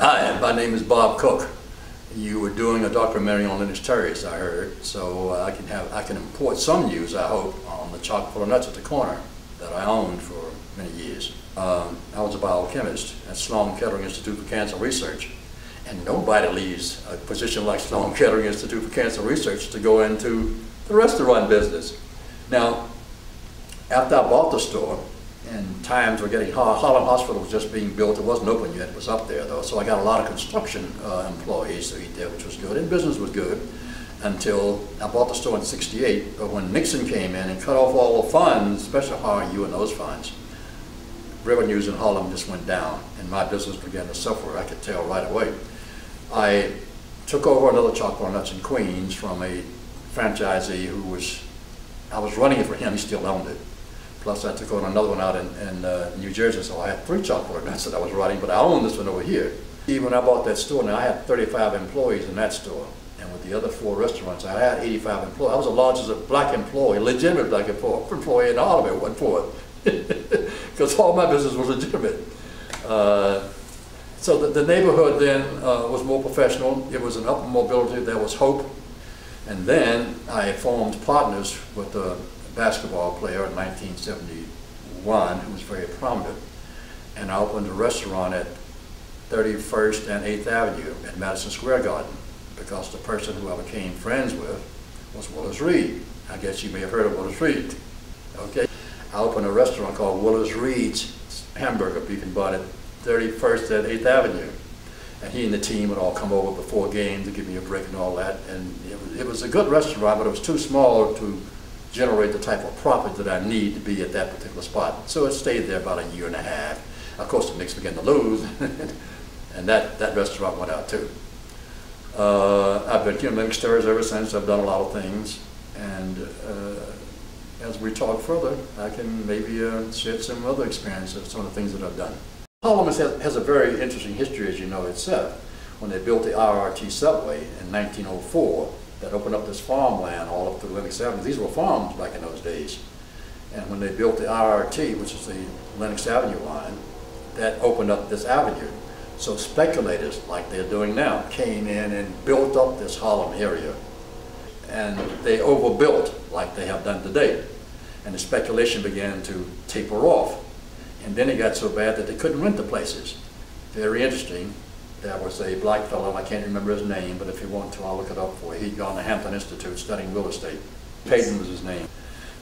Hi, my name is Bob Cook. You were doing a documentary on Lenox Terrace, I heard, so I can import some news, I hope, on the chock full of nuts at the corner that I owned for many years. I was a biochemist at Sloan Kettering Institute for Cancer Research, and nobody leaves a position like Sloan Kettering Institute for Cancer Research to go into the restaurant business. Now, after I bought the store, and times were getting hard. Harlem Hospital was just being built. It wasn't open yet. It was up there, though. So I got a lot of construction employees to eat there, which was good. And business was good until I bought the store in '68. But when Nixon came in and cut off all the funds, especially RU and those funds, revenues in Harlem just went down, and my business began to suffer. I could tell right away. I took over another chock full of nuts in Queens from a franchisee who I was running it for him. He still owned it. Plus I took on another one out in New Jersey, so I had 3 chock full of nuts that I was running, but I owned this one over here. When I bought that store, now I had 35 employees in that store, and with the other 4 restaurants, I had 85 employees. I was the largest black employee, legitimate black employee in all of it, one for it, because all my business was legitimate. So the neighborhood then was more professional. It was an upper mobility, there was hope, and then I formed partners with the basketball player in 1971 who was very prominent, and I opened a restaurant at 31st and 8th Avenue at Madison Square Garden, because the person who I became friends with was Willis Reed. I guess you may have heard of Willis Reed. Okay, I opened a restaurant called Willis Reed's Hamburger Beef and Bun at 31st and 8th Avenue, and he and the team would all come over before games to give me a break and all that, and it was a good restaurant, but it was too small to generate the type of profit that I need to be at that particular spot. So it stayed there about a year and a half. Of course, the Knicks began to lose, and that restaurant went out too. I've been here in Lenox Terrace ever since. I've done a lot of things, and as we talk further, I can maybe share some other experiences, some of the things that I've done. Harlem has a very interesting history, as you know itself. When they built the RRT subway in 1904, that opened up this farmland all up through Lenox Avenue. These were farms back in those days. And when they built the RRT, which is the Lenox Avenue line, that opened up this avenue. So speculators, like they're doing now, came in and built up this Harlem area. And they overbuilt, like they have done today. And the speculation began to taper off. And then it got so bad that they couldn't rent the places. Very interesting. There was a black fellow, I can't remember his name, but if you want to, I'll look it up for you. He'd gone to Hampton Institute studying real estate. Payton was his name.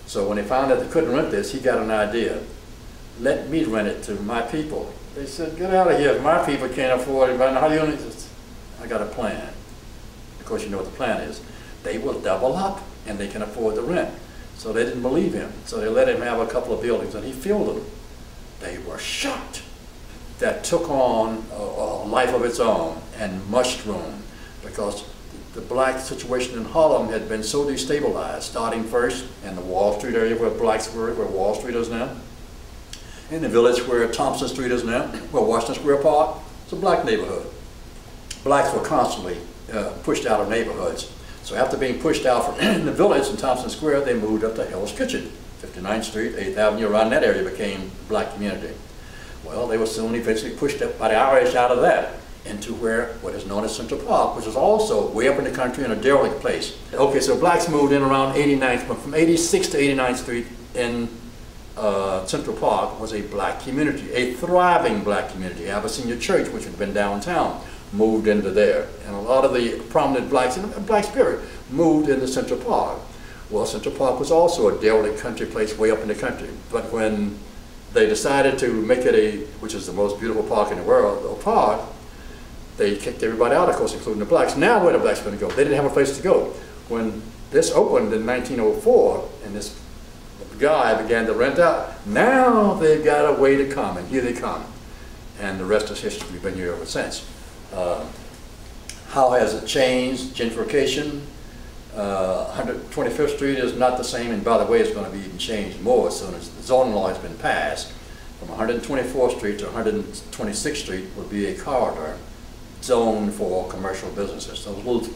So when they found out they couldn't rent this, he got an idea. Let me rent it to my people. They said, get out of here, if my people can't afford it, how do you need this? I got a plan. Of course, you know what the plan is. They will double up, and they can afford the rent. So they didn't believe him. So they let him have a couple of buildings, and he filled them. They were shocked. That took on a life of its own and mushroomed, because the black situation in Harlem had been so destabilized, starting first in the Wall Street area where blacks were, where Wall Street is now, in the Village where Thompson Street is now, where Washington Square Park. It's a black neighborhood. Blacks were constantly pushed out of neighborhoods. So after being pushed out from the Village in Thompson Square, they moved up to Hell's Kitchen. 59th Street, 8th Avenue, around that area became a black community. Well, they were soon eventually pushed up by the Irish out of that into what is known as Central Park, which is also way up in the country in a derelict place. Okay, so blacks moved in around 89th, from 86th to 89th Street in Central Park was a black community, a thriving black community. Abyssinia Church, which had been downtown, moved into there. And a lot of the prominent blacks in the black spirit moved into Central Park. Well, Central Park was also a derelict country place way up in the country. But when they decided to make it which is the most beautiful park in the world, a park, they kicked everybody out, of course, including the blacks. Now where the blacks going to go? They didn't have a place to go. When this opened in 1904, and this guy began to rent out, now they've got a way to come, and here they come. And the rest is history. We've been here ever since. How has it changed? Gentrification. 125th Street is not the same, and by the way, it's going to be even changed more as soon as the zoning law has been passed. From 124th Street to 126th Street will be a corridor zoned for commercial businesses. Those little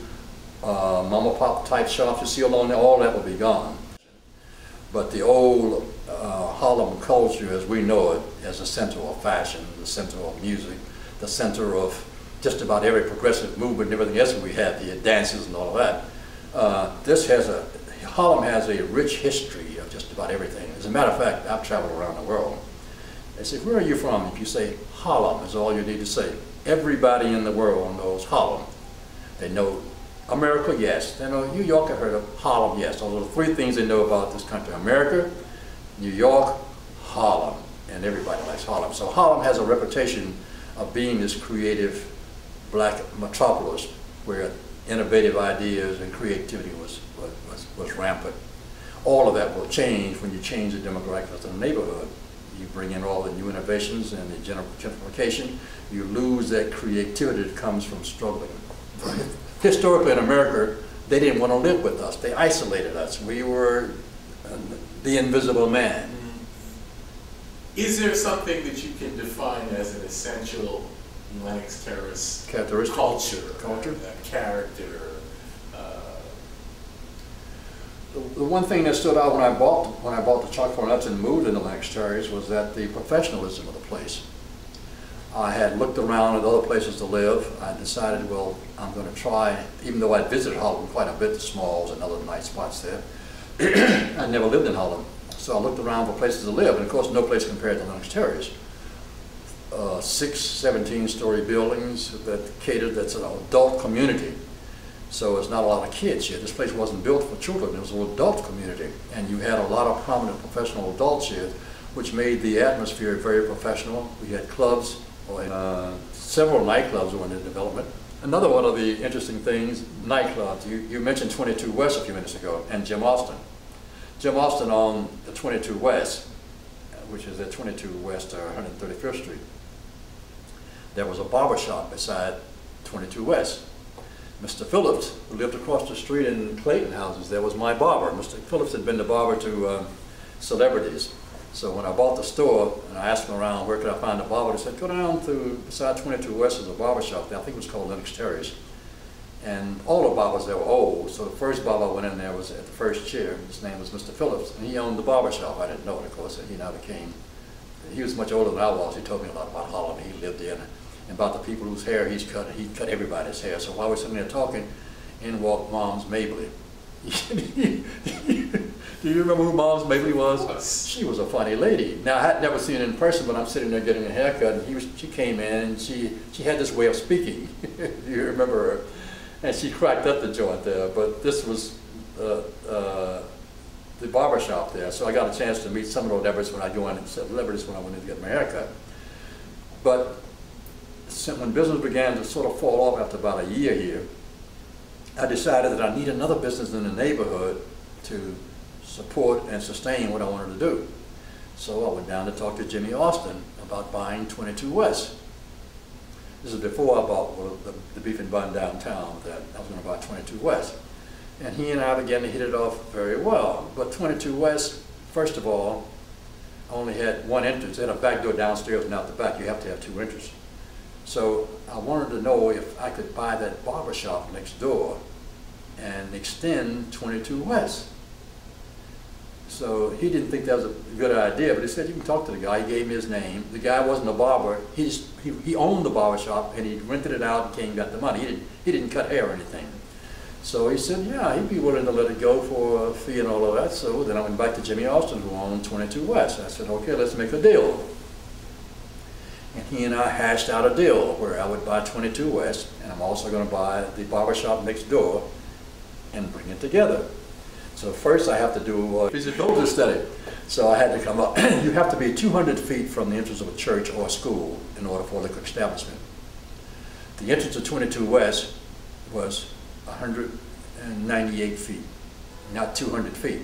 mom and pop type shops you see along there, all that will be gone. But the old Harlem culture as we know it, as a center of fashion, the center of music, the center of just about every progressive movement and everything else we had, the dances and all of that. Harlem has a rich history of just about everything. As a matter of fact, I've traveled around the world. They say, where are you from? If you say Harlem is all you need to say. Everybody in the world knows Harlem. They know America, yes. They know New York, I've heard of Harlem, yes. Those are the three things they know about this country. America, New York, Harlem. And everybody likes Harlem. So Harlem has a reputation of being this creative black metropolis where innovative ideas and creativity was rampant. All of that will change when you change the demographics of the neighborhood. You bring in all the new innovations and the gentrification. You lose that creativity that comes from struggling. Historically in America, they didn't want to live with us. They isolated us. We were the invisible man. Is there something that you can define as an essential Lenox Terrace characteristic? Culture? Character? The one thing that stood out when I bought the Choctaw Nuts and moved into Lenox Terrace was that the professionalism of the place. I had looked around at other places to live. I decided, well, I'm going to try, even though I'd visited Harlem quite a bit, the Smalls and other nice spots there. I never lived in Harlem. So I looked around for places to live, and of course no place compared to Lenox Terrace. 6 17-story buildings that catered, that's an adult community. So it's not a lot of kids here. This place wasn't built for children, it was an adult community. And you had a lot of prominent professional adults here, which made the atmosphere very professional. We had clubs, several nightclubs were in development. Another one of the interesting things, nightclubs. You mentioned 22 West a few minutes ago, and Jim Austin. Jim Austin owned the 22 West, which is at 22 West 135th Street. There was a barber shop beside 22 West. Mr. Phillips, who lived across the street in Clayton houses, there was my barber. Mr. Phillips had been the barber to celebrities. So when I bought the store and I asked him around where could I find a barber, they said go down to beside 22 West is a barber shop there. I think it was called Lenox Terrace. And all the barbers there were old, so the first barber I went in there was at the first chair. His name was Mr. Phillips, and he owned the barber shop. I didn't know it, of course, and he now became, he was much older than I was. He told me a lot about Harlem. He lived there, and about the people whose hair he's cut. He cut everybody's hair. So while we're sitting there talking, in walked Moms Mabley. Do you remember who Moms Mabley was? She was a funny lady. Now, I had never seen her in person, but I'm sitting there getting a haircut, and she came in, and she had this way of speaking. You remember her? And she cracked up the joint there, but this was the barber shop there, so I got a chance to meet some of those celebrities when I went in to get my haircut. But when business began to sort of fall off after about a year here, I decided that I need another business in the neighborhood to support and sustain what I wanted to do. So I went down to talk to Jimmy Austin about buying 22 West. This is before I bought the Beef and Bun downtown, that I was going to buy 22 West. And he and I began to hit it off very well. But 22 West, first of all, only had one entrance. It had a back door downstairs and out the back. You have to have two entrances. So I wanted to know if I could buy that barber shop next door and extend 22 West. So he didn't think that was a good idea, but he said, you can talk to the guy. He gave me his name. The guy wasn't a barber. He owned the barber shop, and he rented it out and came and got the money. He didn't cut hair or anything. So he said, yeah, he'd be willing to let it go for a fee and all of that. So then I went back to Jimmy Austin, who owned 22 West. I said, okay, let's make a deal. And he and I hashed out a deal where I would buy 22 West, and I'm also going to buy the barber shop next door and bring it together. So first I have to do a feasibility study. So I had to come up. You have to be 200 feet from the entrance of a church or a school in order for a liquor establishment. The entrance of 22 West was 198 feet, not 200 feet.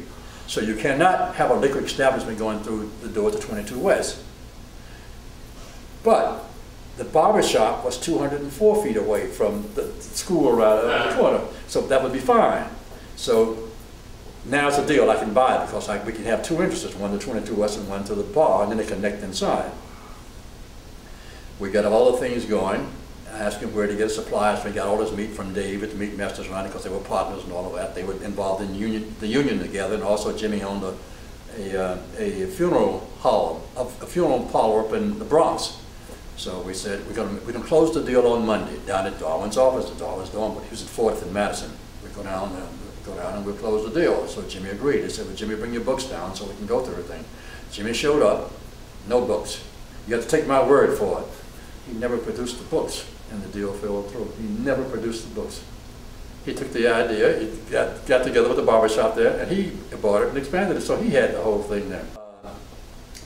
So you cannot have a liquor establishment going through the door to 22 West. But the barber shop was 204 feet away from the school around the corner, so that would be fine. So now it's a deal. I can buy it because we can have two entrances, one to 22 West and one to the bar, and then they connect inside. We got all the things going. I asked him where to get supplies. We got all this meat from David, the meat masters around it, because they were partners and all of that. They were involved in the union together, and also Jimmy owned a funeral hall, a funeral parlor up in the Bronx. So we said, we're gonna close the deal on Monday, down at Darwin's office. Darwin's doing, but he was at 4th and Madison. We go down and we'll close the deal. So Jimmy agreed. He said, well, Jimmy, bring your books down so we can go through everything. Jimmy showed up, no books. You have to take my word for it. He never produced the books, and the deal fell through. He never produced the books. He took the idea, he got together with the barbershop there, and he bought it and expanded it, so he had the whole thing there.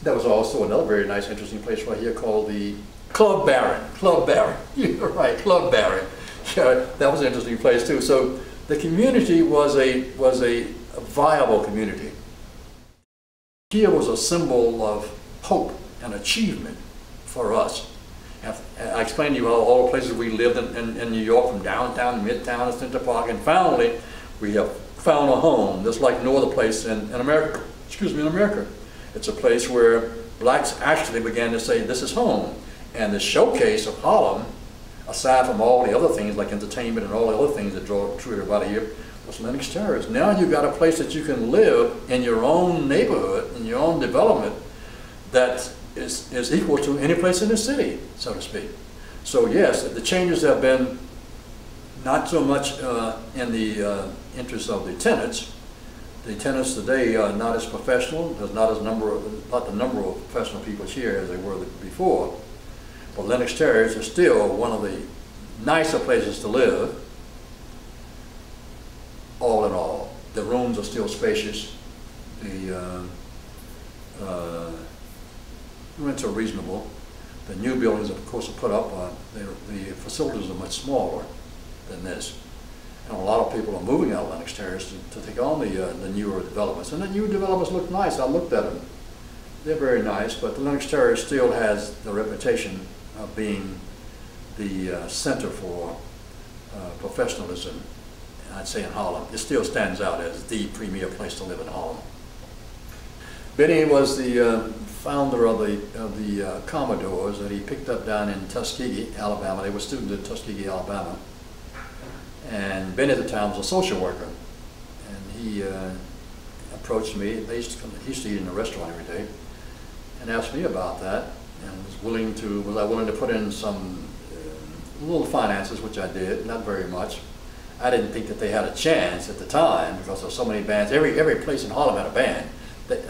There was also another very nice, interesting place right here called the Club Baron. Club Baron. You're right, Club Baron. Yeah, that was an interesting place too. So the community was a viable community. Here was a symbol of hope and achievement for us. I explained to you all the places we lived in New York, from downtown to midtown to Center Park, and finally we have found a home that's like no other place in America. Excuse me, in America. It's a place where blacks actually began to say, this is home. And the showcase of Harlem, aside from all the other things like entertainment and all the other things that drew everybody here, was Lenox Terrace. Now you've got a place that you can live in your own neighborhood, in your own development, that is equal to any place in the city, so to speak. So yes, the changes have been not so much in the interest of the tenants. The tenants today are not as professional. There's not the number of professional people here as they were before. But Lenox Terrace is still one of the nicer places to live, all in all. The rooms are still spacious. The rents are reasonable. The new buildings, of course, are put up. The facilities are much smaller than this. And a lot of people are moving out of Lenox Terrace to take on the newer developments. And the new developments look nice. I looked at them. They're very nice, but the Lenox Terrace still has the reputation of being the center for professionalism, I'd say, in Harlem. It still stands out as the premier place to live in Harlem. Benny was the founder of the Commodores that he picked up down in Tuskegee, Alabama. They were students at Tuskegee, Alabama. And Benny at the time was a social worker. And he approached me. He used to eat in a restaurant every day, and asked me about that, and was I willing to put in some little finances, which I did, not very much. I didn't think that they had a chance at the time because there were so many bands. Every place in Harlem had a band.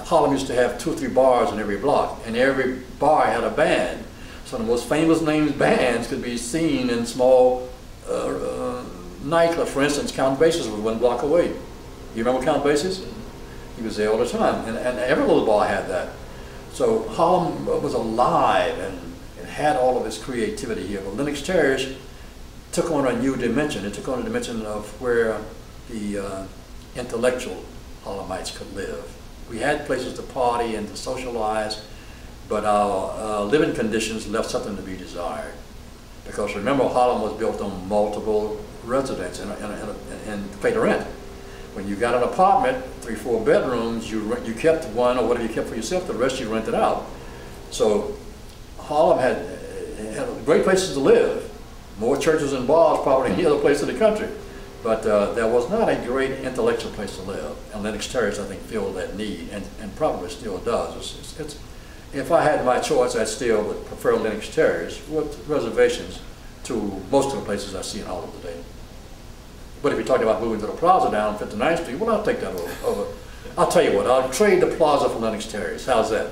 Harlem used to have 2 or 3 bars in every block, and every bar had a band. So the most famous named bands could be seen in small nightclubs. For instance, Count Basis was 1 block away. You remember Count Basis? He was there all the time, and every little bar had that. So Harlem was alive and it had all of its creativity here. But Lenox Terrace took on a new dimension. It took on a dimension of where the intellectual Harlemites could live. We had places to party and to socialize, but our living conditions left something to be desired. Because remember, Harlem was built on multiple residents and paid a rent. When you got an apartment, 3 or 4 bedrooms, you kept one or whatever you kept for yourself, the rest you rented out. So Harlem had great places to live, more churches and bars probably than any other place in the country. But there was not a great intellectual place to live. And Lenox Terrace, I think, filled that need, and probably still does. If I had my choice, I still would prefer Lenox Terrace with reservations to most of the places I see in Harlem today. But if you're talking about moving to the plaza down 59th Street, well, I'll take that over. I'll tell you what, I'll trade the plaza for Lenox Terrace. How's that?